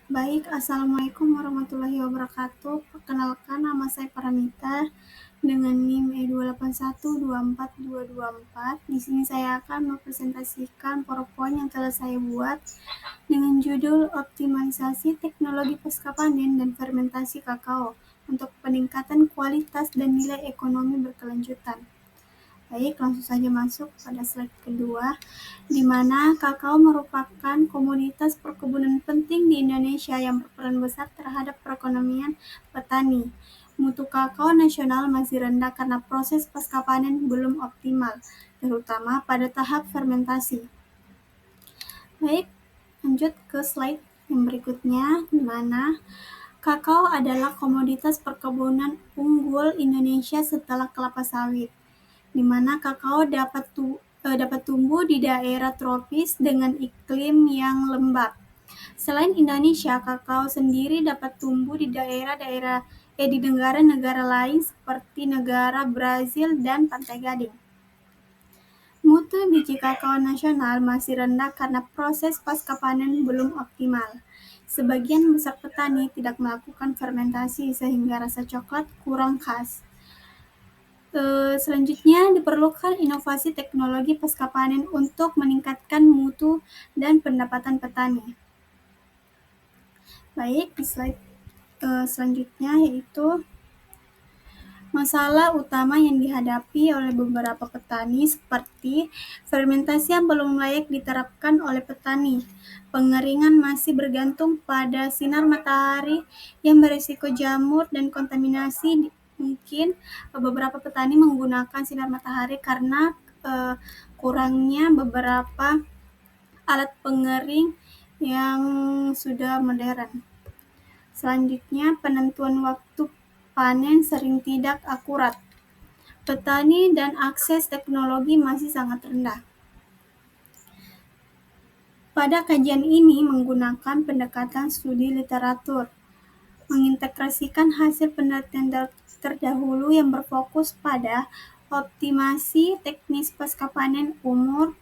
Baik, Assalamualaikum warahmatullahi wabarakatuh. Perkenalkan, nama saya Paramita dengan NIM E281242224. Di sini saya akan mempresentasikan PowerPoint yang telah saya buat dengan judul Optimalisasi Teknologi Pasca Panen dan Fermentasi Kakao untuk peningkatan kualitas dan nilai ekonomi berkelanjutan. Baik, langsung saja masuk pada slide kedua, di mana kakao merupakan komoditas perkebunan penting di Indonesia yang berperan besar terhadap perekonomian petani. Mutu kakao nasional masih rendah karena proses pasca panen belum optimal, terutama pada tahap fermentasi. Baik, lanjut ke slide yang berikutnya, di mana kakao adalah komoditas perkebunan unggul Indonesia setelah kelapa sawit, di mana kakao dapat tumbuh di daerah tropis dengan iklim yang lembab. Selain Indonesia, kakao sendiri dapat tumbuh di di negara-negara lain seperti negara Brazil dan Pantai Gading. Mutu biji kakao nasional masih rendah karena proses pasca panen belum optimal. Sebagian besar petani tidak melakukan fermentasi sehingga rasa coklat kurang khas. Selanjutnya diperlukan inovasi teknologi pasca panen untuk meningkatkan mutu dan pendapatan petani. Baik, di slide selanjutnya yaitu masalah utama yang dihadapi oleh beberapa petani seperti fermentasi yang belum layak diterapkan oleh petani, pengeringan masih bergantung pada sinar matahari yang berisiko jamur dan kontaminasi. Mungkin beberapa petani menggunakan sinar matahari karena kurangnya beberapa alat pengering yang sudah modern. Selanjutnya, penentuan waktu panen sering tidak akurat. Petani dan akses teknologi masih sangat rendah. Pada kajian ini menggunakan pendekatan studi literatur, mengintegrasikan hasil penelitian terdahulu yang berfokus pada optimasi teknis pasca panen, umur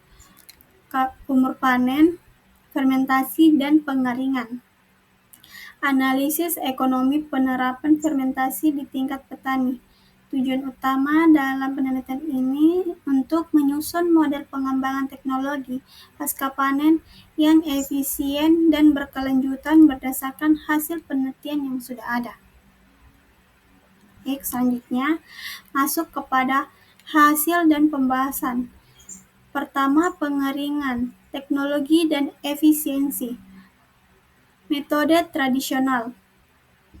panen, fermentasi, dan pengeringan. Analisis ekonomi penerapan fermentasi di tingkat petani. Tujuan utama dalam penelitian ini untuk menyusun model pengembangan teknologi pasca panen yang efisien dan berkelanjutan berdasarkan hasil penelitian yang sudah ada. Baik, selanjutnya masuk kepada hasil dan pembahasan. Pertama, pengeringan, teknologi dan efisiensi. Metode tradisional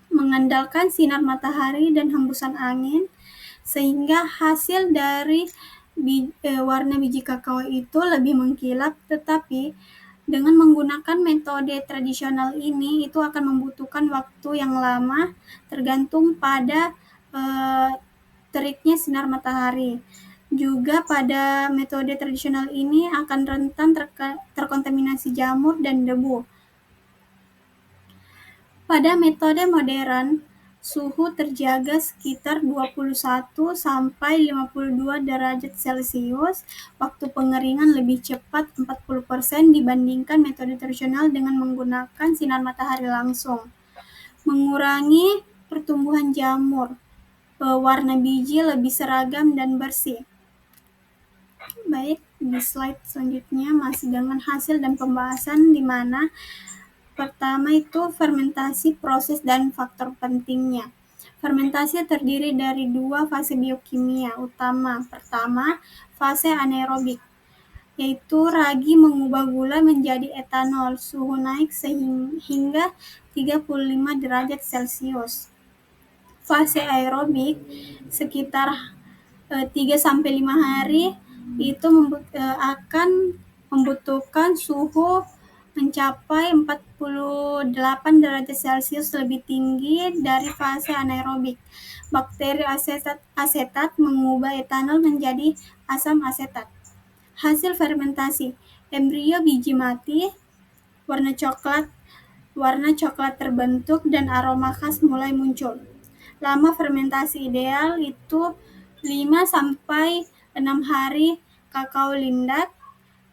mengandalkan sinar matahari dan hembusan angin sehingga hasil dari warna biji kakao itu lebih mengkilap, tetapi dengan menggunakan metode tradisional ini itu akan membutuhkan waktu yang lama tergantung pada teriknya sinar matahari. Juga pada metode tradisional ini akan rentan terkontaminasi jamur dan debu. Pada metode modern, suhu terjaga sekitar 21 sampai 52 derajat Celcius. Waktu pengeringan lebih cepat 40% dibandingkan metode tradisional dengan menggunakan sinar matahari langsung. Mengurangi pertumbuhan jamur. Warna biji lebih seragam dan bersih. Baik, di slide selanjutnya masih dengan hasil dan pembahasan di mana pertama itu fermentasi, proses, dan faktor pentingnya. Fermentasi terdiri dari dua fase biokimia utama. Pertama, fase anaerobik, yaitu ragi mengubah gula menjadi etanol, suhu naik hingga 35 derajat Celcius. Fase aerobik sekitar 3-5 hari itu akan membutuhkan suhu mencapai 48 derajat Celcius lebih tinggi dari fase anaerobik. Bakteri asetat mengubah etanol menjadi asam asetat. Hasil fermentasi, embrio biji mati, warna coklat terbentuk dan aroma khas mulai muncul. Lama fermentasi ideal itu 5-6 hari kakao lindat,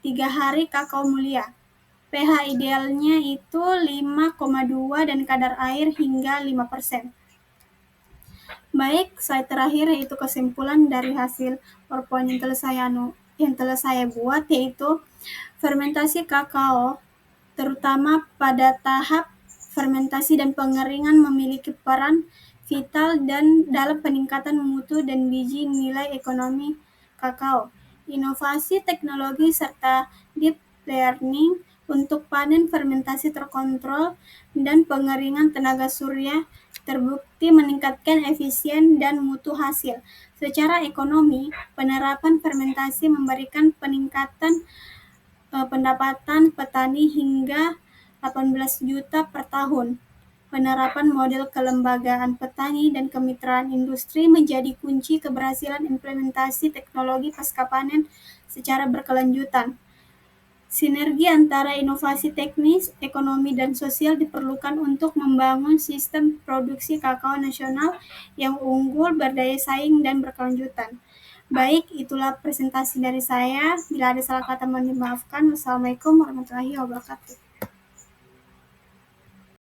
3 hari kakao mulia. pH idealnya itu 5,2 dan kadar air hingga 5%. Baik, slide terakhir yaitu kesimpulan dari hasil PowerPoint yang telah saya buat, yaitu fermentasi kakao terutama pada tahap fermentasi dan pengeringan memiliki peran vital dan dalam peningkatan mutu dan biji nilai ekonomi kakao. Inovasi teknologi serta deep learning untuk panen fermentasi terkontrol dan pengeringan tenaga surya terbukti meningkatkan efisien dan mutu hasil. Secara ekonomi, penerapan fermentasi memberikan peningkatan pendapatan petani hingga 18 juta per tahun. Penerapan model kelembagaan petani dan kemitraan industri menjadi kunci keberhasilan implementasi teknologi pasca panen secara berkelanjutan. Sinergi antara inovasi teknis, ekonomi, dan sosial diperlukan untuk membangun sistem produksi kakao nasional yang unggul, berdaya saing, dan berkelanjutan. Baik, itulah presentasi dari saya. Bila ada salah kata mohon dimaafkan. Wassalamualaikum warahmatullahi wabarakatuh.